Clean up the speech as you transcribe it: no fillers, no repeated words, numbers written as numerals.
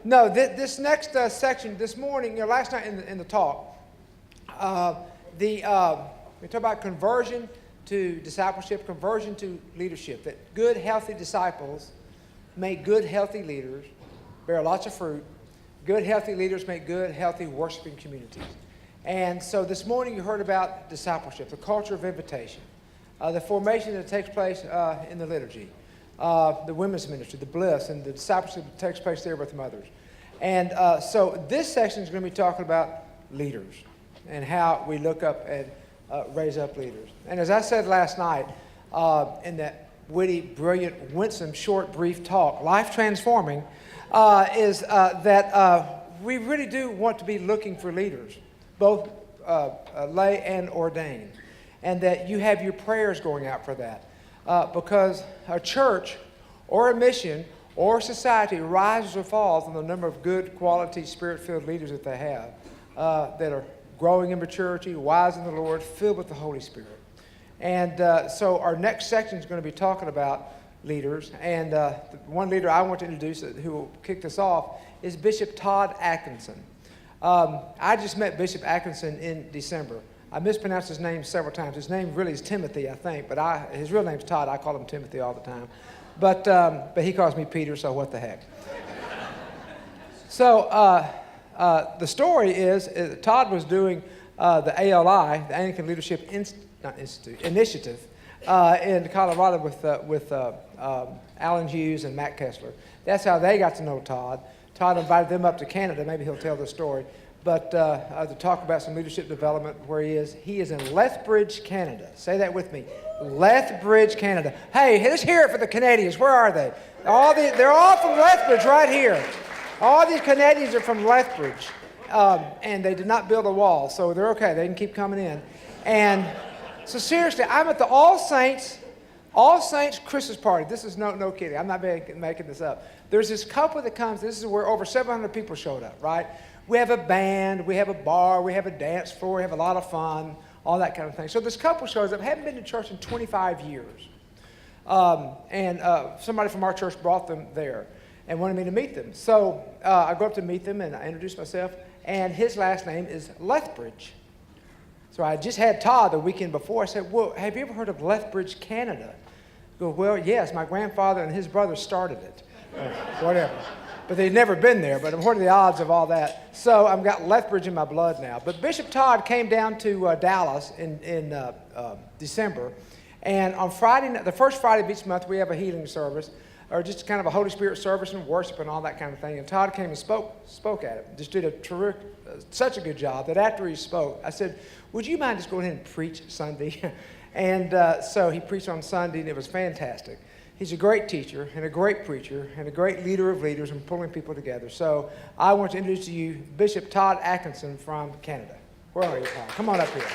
No, this next section, this morning, last night in the talk, we talk about conversion to discipleship, conversion to leadership, that good, healthy disciples make good, healthy leaders, bear lots of fruit. Good, healthy leaders make good, healthy, worshiping communities. And so this morning you heard about discipleship, the culture of invitation, the formation that takes place in the liturgy, the women's ministry, the bliss, and the discipleship that takes place there with mothers. And so this section is going to be talking about leaders and how we look up and raise up leaders. And as I said last night in that witty, brilliant, winsome, short, brief talk, life-transforming, is that we really do want to be looking for leaders, both lay and ordained, and that you have your prayers going out for that. Because a church or a mission or society rises or falls on the number of good, quality, spirit-filled leaders that they have that are growing in maturity, wise in the Lord, filled with the Holy Spirit. And so our next section is going to be talking about leaders. And the one leader I want to introduce who will kick this off is Bishop Todd Atkinson. I just met Bishop Atkinson in December. I mispronounced his name several times. His name really is Timothy, I think, but his real name's Todd. I call him Timothy all the time. But he calls me Peter, so what the heck. So the story is Todd was doing the ALI, the Anglican Leadership Initiative, in Colorado with Alan Hughes and Matt Kessler. That's how they got to know Todd. Todd invited them up to Canada. Maybe he'll tell the story. But to talk about some leadership development where he is in Lethbridge, Canada. Say that with me. Lethbridge, Canada. Hey, let's hear it for the Canadians. Where are they? They're all from Lethbridge right here. All these Canadians are from Lethbridge. And they did not build a wall, so they're okay. They can keep coming in. And so seriously, I'm at the All Saints Christmas party. This is no kidding. I'm not making this up. There's this couple that comes. This is where over 700 people showed up, right? We have a band, we have a bar, we have a dance floor, we have a lot of fun, all that kind of thing. So this couple shows up, haven't been to church in 25 years. And somebody from our church brought them there and wanted me to meet them. So I go up to meet them and I introduce myself, and his last name is Lethbridge. So I just had Todd the weekend before. I said, well, have you ever heard of Lethbridge, Canada? I go, well, yes, my grandfather and his brother started it. Whatever. But they'd never been there, but what are the odds of all that? So I've got Lethbridge in my blood now. But Bishop Todd came down to Dallas in December, and on Friday, the first Friday of each month, we have a healing service, or just kind of a Holy Spirit service and worship and all that kind of thing. And Todd came and spoke at it. Just did a terrific, such a good job that after he spoke, I said, would you mind just going ahead and preach Sunday? And so he preached on Sunday, and it was fantastic. He's a great teacher and a great preacher and a great leader of leaders and pulling people together. So I want to introduce to you Bishop Todd Atkinson from Canada. Where are you, Todd? Come on up here.